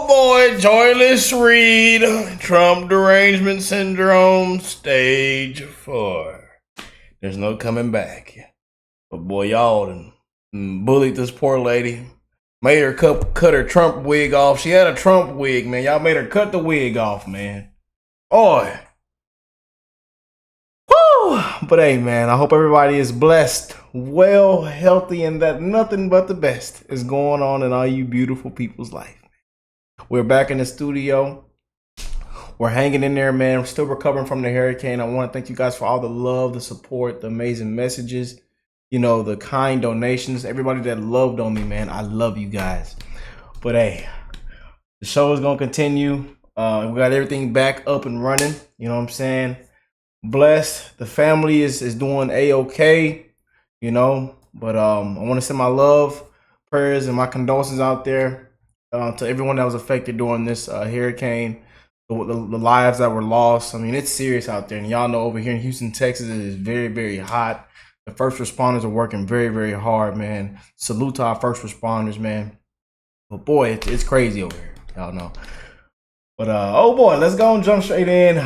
Oh boy, Joyless Reade, Trump derangement syndrome, stage 4. There's no coming back. But boy, y'all done bullied this poor lady. Made her cut her Trump wig off. She had a Trump wig, man. Y'all made her cut the wig off, man. Boy. Woo! But hey, man, I hope everybody is blessed, well, healthy, and that nothing but the best is going on in all you beautiful people's life. We're back in the studio. We're hanging in there, man. We're still recovering from the hurricane. I want to thank you guys for all the love, the support, the amazing messages, you know, the kind donations, everybody that loved on me, man. I love you guys. But hey, the show is going to continue. We got everything back up and running. You know what I'm saying? Blessed. The family is doing A-okay, you know. But I want to send my love, prayers, and my condolences out there to everyone that was affected during this hurricane, the lives that were lost. I mean, it's serious out there. And y'all know over here in Houston, Texas, it is very, very hot. The first responders are working very, very hard, man. Salute to our first responders, man. But boy, it's crazy over here. Y'all know. But oh boy, let's go and jump straight in.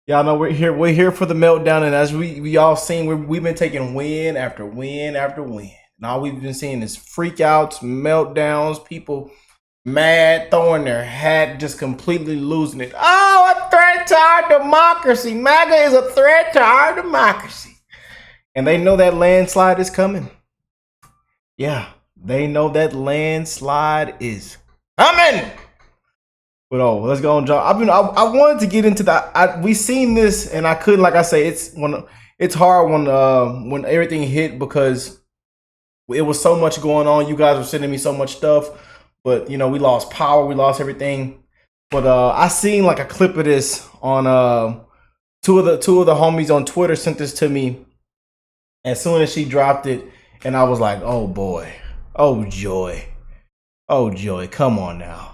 Y'all know we're here for the meltdown, and as we all seen, we've been taking win after win after win. And all we've been seeing is freakouts, meltdowns, people mad, throwing their hat, just completely losing it. Oh, a threat to our democracy. MAGA is a threat to our democracy. And they know that landslide is coming. Yeah, they know that landslide is coming. But oh, let's go on, John. I wanted to get into that. We seen this, and I couldn't. Like I say, it's hard when everything hit because it was so much going on. You guys were sending me so much stuff, but you know we lost power, we lost everything. But I seen like a clip of this on two of the homies on Twitter sent this to me as soon as she dropped it, and I was like, oh boy, oh Joy, come on now.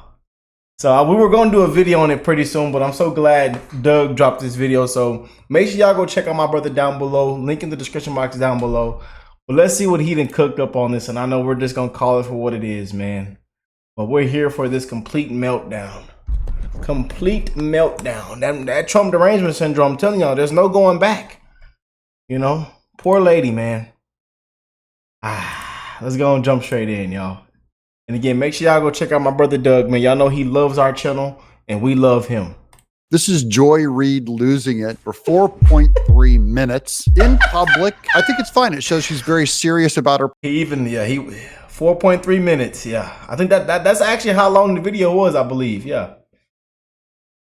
So we were going to do a video on it pretty soon, but I'm so glad Doug dropped this video. So make sure y'all go check out my brother down below. Link in the description box down below. But let's see what he done cooked up on this. And I know we're just going to call it for what it is, man. But we're here for this complete meltdown. Complete meltdown. That Trump derangement syndrome, I'm telling y'all, there's no going back. You know, poor lady, man. Let's go and jump straight in, y'all. And again, make sure y'all go check out my brother Doug, man. Y'all know he loves our channel, and we love him. This is Joy Reade losing it for 4.3 minutes in public. I think it's fine. It shows she's very serious about her. He 4.3 minutes. Yeah, I think that's actually how long the video was, I believe. Yeah.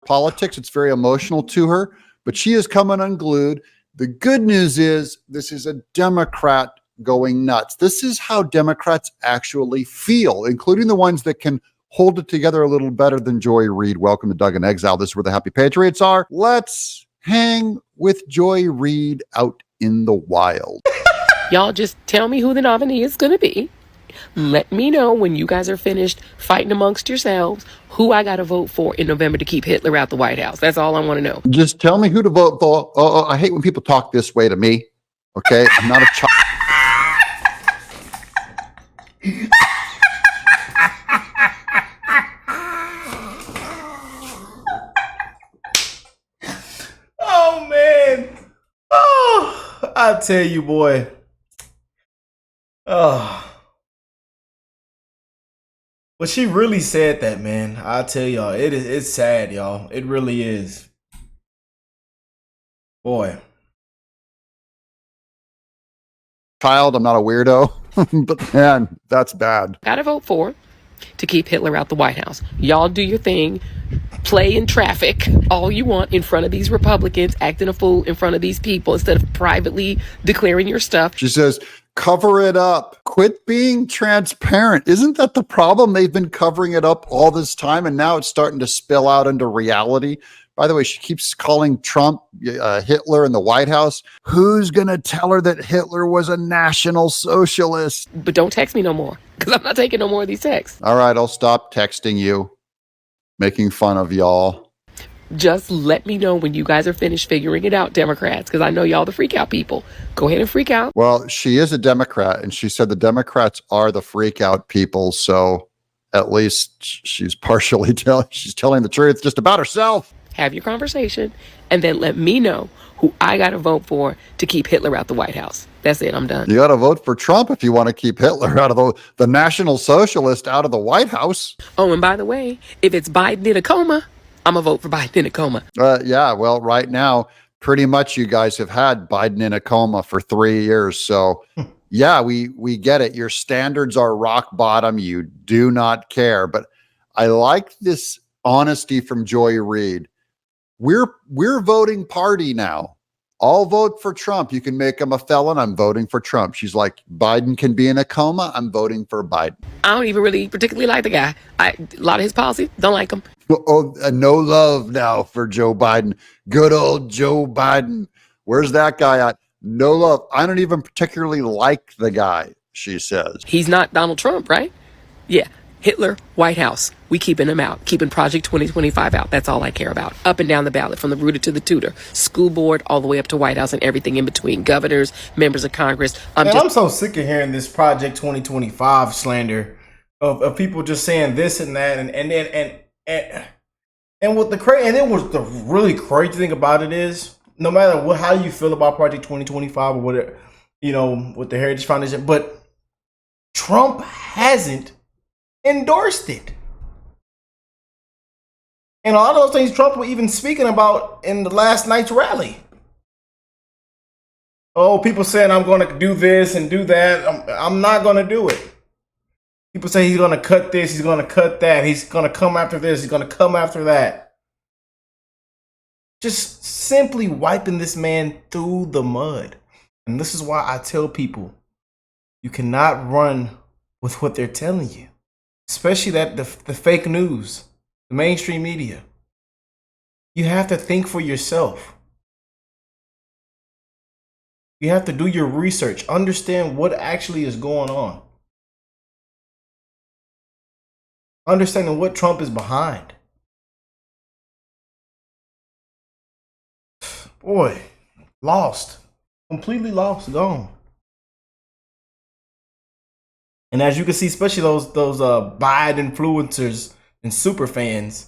Politics. It's very emotional to her, but she is coming unglued. The good news is this is a Democrat going nuts. This is how Democrats actually feel, including the ones that can hold it together a little better than Joy Reade. Welcome to Doug in Exile. This is where the happy patriots are. Let's hang with Joy Reade out in the wild. Y'all just tell me who the nominee is going to be. Let me know when you guys are finished fighting amongst yourselves who I got to vote for in November to keep Hitler out the White House. That's all I want to know. Just tell me who to vote for. Oh, I hate when people talk this way to me. Okay? I'm not a child. Oh man, I tell you, boy. But she really said that, man. I tell y'all, it's sad, y'all. It really is. Boy. Child, I'm not a weirdo. But man, that's bad. Gotta vote for to keep Hitler out the White House. Y'all do your thing. Play in traffic all you want in front of these Republicans, acting a fool in front of these people instead of privately declaring your stuff. She says, cover it up. Quit being transparent. Isn't that the problem? They've been covering it up all this time, and now it's starting to spill out into reality. By the way, she keeps calling Trump Hitler in the White House. Who's going to tell her that Hitler was a National Socialist? But don't text me no more, because I'm not taking no more of these texts. All right, I'll stop texting you, making fun of y'all. Just let me know when you guys are finished figuring it out, Democrats, because I know y'all the freak out people. Go ahead and freak out. Well, she is a Democrat, and she said the Democrats are the freak out people, so at least she's partially she's telling the truth just about herself. Have your conversation, and then let me know who I got to vote for to keep Hitler out the White House. That's it. I'm done. You got to vote for Trump if you want to keep Hitler out of the National Socialist out of the White House. Oh, and by the way, if it's Biden in a coma, I'm going to vote for Biden in a coma. Yeah, well, right now, pretty much you guys have had Biden in a coma for 3 years. So, yeah, we get it. Your standards are rock bottom. You do not care. But I like this honesty from Joy Reade. We're voting party now. I'll vote for Trump. You can make him a felon. I'm voting for Trump. She's like, Biden can be in a coma. I'm voting for Biden. I don't even really particularly like the guy. A lot of his policies, don't like him. Oh, no love now for Joe Biden. Good old Joe Biden. Where's that guy at? No love. I don't even particularly like the guy, she says. He's not Donald Trump, right? Yeah. Hitler, White House. We keeping him out. Keeping Project 2025 out. That's all I care about. Up and down the ballot, from the rooter to the tutor. School board, all the way up to White House and everything in between. Governors, members of Congress. I'm so sick of hearing this Project 2025 slander of people just saying this and that. And what the really crazy thing about it is, no matter how you feel about Project 2025 or whatever, with the Heritage Foundation, but Trump hasn't endorsed it. And a lot of those things Trump was even speaking about in the last night's rally. Oh, people saying I'm going to do this and do that. I'm not going to do it. People say he's going to cut this, he's going to cut that, he's going to come after this, he's going to come after that. Just simply wiping this man through the mud. And this is why I tell people, you cannot run with what they're telling you. Especially the fake news, the mainstream media. You have to think for yourself. You have to do your research, understand what actually is going on. Understanding what Trump is behind. Boy, lost. Completely lost, gone. And as you can see, especially those Biden influencers and super fans,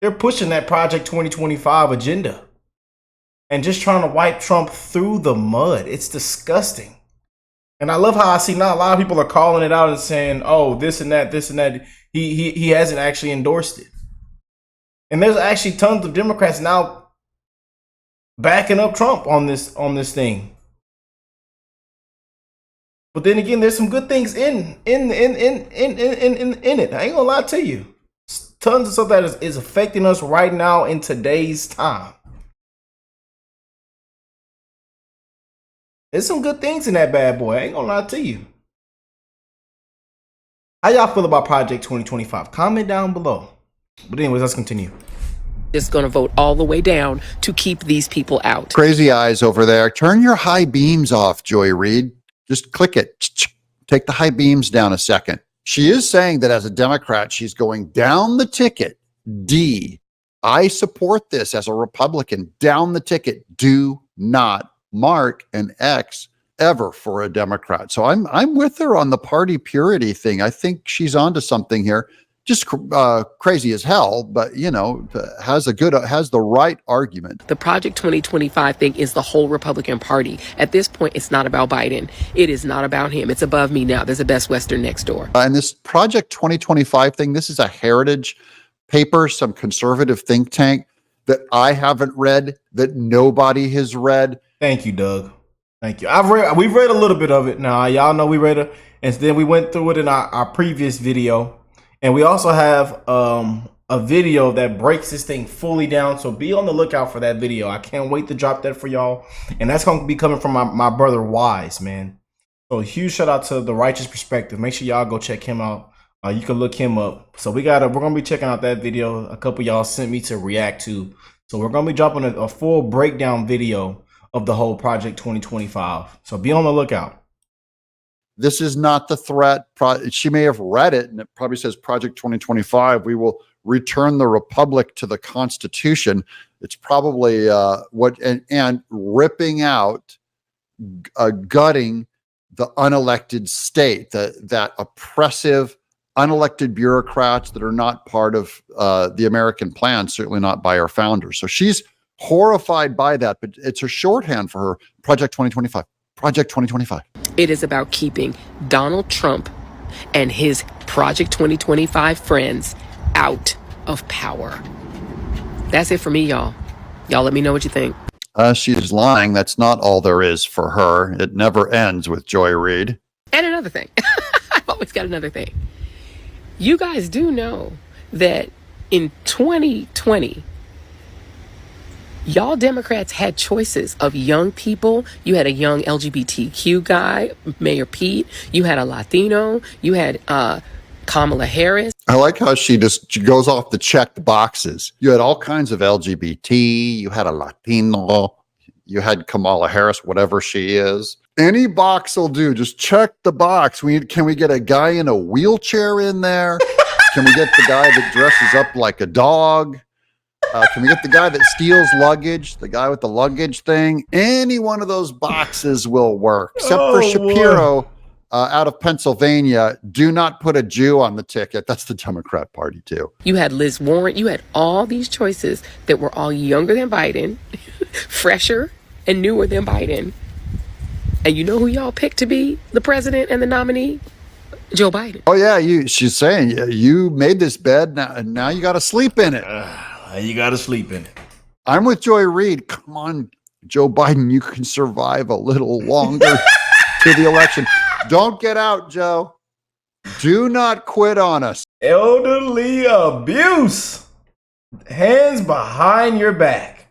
they're pushing that Project 2025 agenda and just trying to wipe Trump through the mud. It's disgusting. And I love how I see now a lot of people are calling it out and saying, oh, this and that. He hasn't actually endorsed it. And there's actually tons of Democrats now backing up Trump on this thing. But then again, there's some good things in it. I ain't gonna lie to you. Tons of stuff that is affecting us right now in today's time. There's some good things in that bad boy. I ain't gonna lie to you. How y'all feel about Project 2025? Comment down below. But anyways, let's continue. Just going to vote all the way down to keep these people out. Crazy eyes over there. Turn your high beams off, Joy Reade. Just click it. Take the high beams down a second. She is saying that as a Democrat, she's going down the ticket. D. I support this as a Republican. Down the ticket. Do not mark an X ever for a Democrat. So I'm with her on the party purity thing. I think she's onto something here. Just crazy as hell, but has the right argument. The Project 2025 thing is the whole Republican Party. At this point, it's not about Biden. It is not about him. It's above me now. There's a Best Western next door. And this Project 2025 thing, this is a heritage paper, some conservative think tank that I haven't read, that nobody has read. Thank you, Doug. Thank you. We've read a little bit of it now. Y'all know we read it, and then we went through it in our previous video. And we also have a video that breaks this thing fully down. So be on the lookout for that video. I can't wait to drop that for y'all. And that's going to be coming from my brother Wise, man. So a huge shout out to The Righteous Perspective. Make sure y'all go check him out. You can look him up. So we're going to be checking out that video. A couple y'all sent me to react to. So we're going to be dropping a full breakdown video of the whole Project 2025. So be on the lookout. This is not the threat. She may have read it, and it probably says Project 2025. We will return the Republic to the Constitution. It's probably and ripping out, gutting the unelected state, that oppressive, unelected bureaucrats that are not part of the American plan, certainly not by our founders. So she's horrified by that, but it's a shorthand for her Project 2025. Project 2025. It is about keeping Donald Trump and his Project 2025 friends out of power. That's it for me, y'all. Y'all let me know what you think. She's lying. That's not all there is for her. It never ends with Joy Reade. And another thing. I've always got another thing. You guys do know that in 2020, y'all Democrats had choices of young people. You had a young LGBTQ guy, Mayor Pete. You had a Latino. You had Kamala Harris. I like how she goes off the checked boxes. You had all kinds of LGBT. You had a Latino. You had Kamala Harris, whatever she is. Any box will do. Just check the box. Can we get a guy in a wheelchair in there? Can we get the guy that dresses up like a dog? Can we get the guy that steals luggage? The guy with the luggage thing? Any one of those boxes will work. Except for Shapiro out of Pennsylvania. Do not put a Jew on the ticket. That's the Democrat Party too. You had Liz Warren. You had all these choices that were all younger than Biden, fresher and newer than Biden. And you know who y'all picked to be the president and the nominee? Joe Biden. Oh yeah, she's saying you made this bed now you got to sleep in it. You got to sleep in it. I'm with Joy Reade. Come on, Joe Biden, you can survive a little longer to the election. Don't get out, Joe. Do not quit on us. Elderly abuse. Hands behind your back.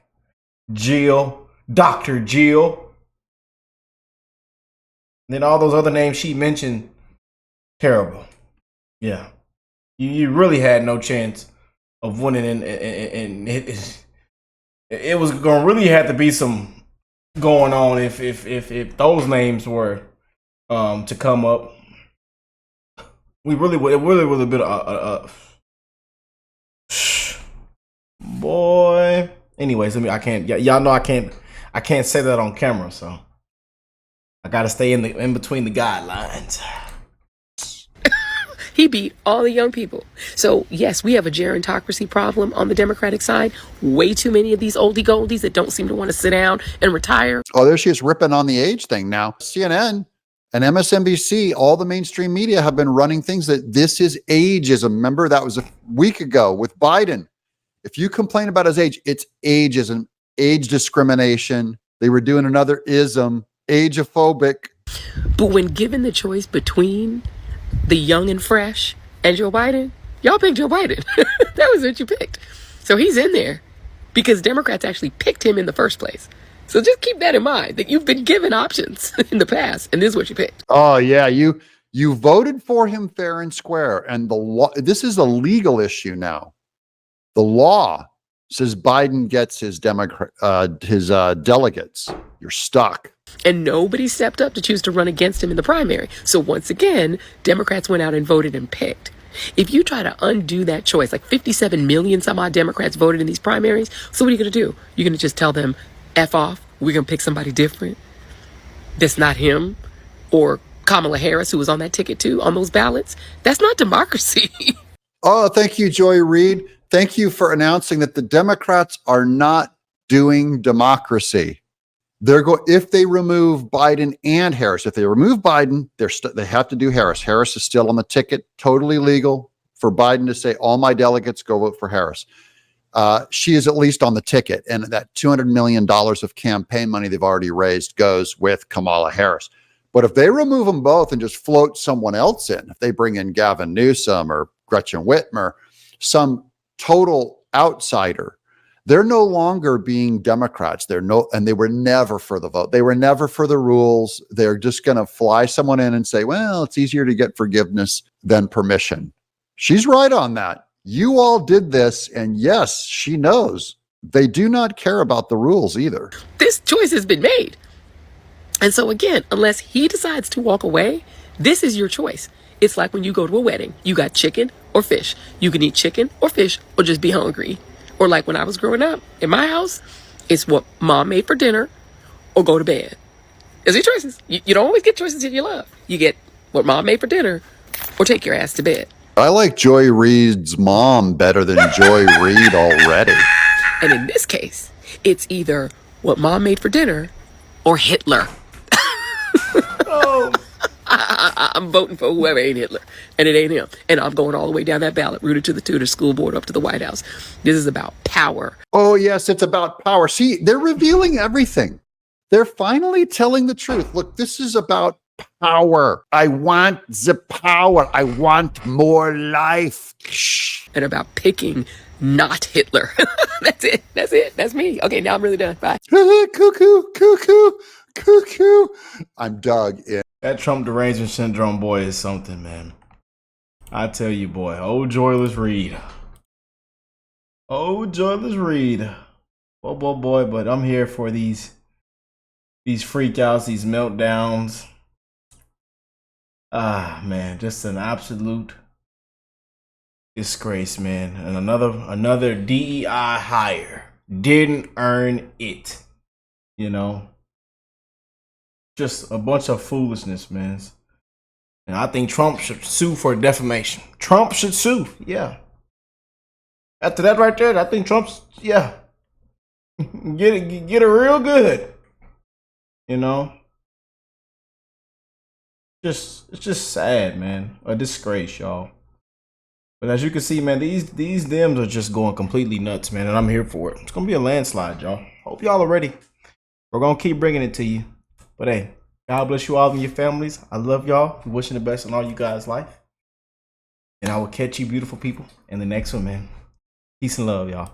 Jill, Dr. Jill. Then all those other names she mentioned, terrible. Yeah. You really had no chance of winning, and it was going to really have to be some going on if those names were to come up. It really would have been boy. Anyways, I can't. Y'all know I can't say that on camera, so I got to stay in between the guidelines. He beat all the young people. So yes, we have a gerontocracy problem on the Democratic side. Way too many of these oldie goldies that don't seem to want to sit down and retire. Oh, there she is ripping on the age thing now. CNN and MSNBC, all the mainstream media have been running things that this is ageism. Remember, that was a week ago with Biden. If you complain about his age, it's ageism, age discrimination. They were doing another ism, ageophobic. But when given the choice between the young and fresh and Joe Biden, y'all picked Joe Biden. That was what you picked. So he's in there because Democrats actually picked him in the first place. So just keep that in mind, that you've been given options in the past, and this is what you picked. Oh yeah, you voted for him fair and square, and the law. This is a legal issue now. The law says Biden gets his delegates. You're stuck. And nobody stepped up to choose to run against him in the primary. So once again, Democrats went out and voted and picked. If you try to undo that choice, like 57 million some odd Democrats voted in these primaries, so what are you going to do? You're going to just tell them, F off, we're going to pick somebody different that's not him, or Kamala Harris, who was on that ticket too, on those ballots? That's not democracy. Oh, thank you, Joy Reade. Thank you for announcing that the Democrats are not doing democracy. If they remove Biden and Harris. If they remove Biden, they have to do Harris. Harris is still on the ticket, totally legal for Biden to say, all my delegates go vote for Harris. She is at least on the ticket, and that $200 million of campaign money they've already raised goes with Kamala Harris. But if they remove them both and just float someone else in, if they bring in Gavin Newsom or Gretchen Whitmer, some total outsider, they're no longer being Democrats. And they were never for the vote. They were never for the rules. They're just going to fly someone in and say, well, it's easier to get forgiveness than permission. She's right on that. You all did this, and yes, she knows. They do not care about the rules either. This choice has been made. And so again, unless he decides to walk away, this is your choice. It's like when you go to a wedding, you got chicken or fish. You can eat chicken or fish or just be hungry. Or like when I was growing up in my house, it's what mom made for dinner or go to bed. There's your choices. You don't always get choices that you love. You get what mom made for dinner or take your ass to bed. I like Joy Reade's mom better than Joy Reade already. And in this case, it's either what mom made for dinner or Hitler. Oh, I'm voting for whoever ain't Hitler, and it ain't him. And I'm going all the way down that ballot, rooted to the Tudor school board, up to the White House. This is about power. Oh, yes, it's about power. See, they're revealing everything. They're finally telling the truth. Look, this is about power. I want the power. I want more life. And about picking not Hitler. That's it. That's it. That's me. Okay, now I'm really done. Bye. Cuckoo, cuckoo, cuckoo. I'm Doug in. that Trump derangement syndrome boy is something, man. I tell you, boy. Oh, Joyless Reade. Oh, Joyless Reade. Oh, boy. But I'm here for these freakouts, these meltdowns. Ah, man, just an absolute disgrace, man. And another DEI hire. Didn't earn it. You know? Just a bunch of foolishness, man. And I think Trump should sue for defamation. Trump should sue, yeah. After that right there, I think Trump's, yeah. Get it real good. You know? It's just sad, man. A disgrace, y'all. But as you can see, man, these Dems are just going completely nuts, man, and I'm here for it. It's gonna be a landslide, y'all. Hope y'all are ready. We're gonna keep bringing it to you. But hey, God bless you all and your families. I love y'all. Wishing the best in all you guys' life. And I will catch you beautiful people in the next one, man. Peace and love, y'all.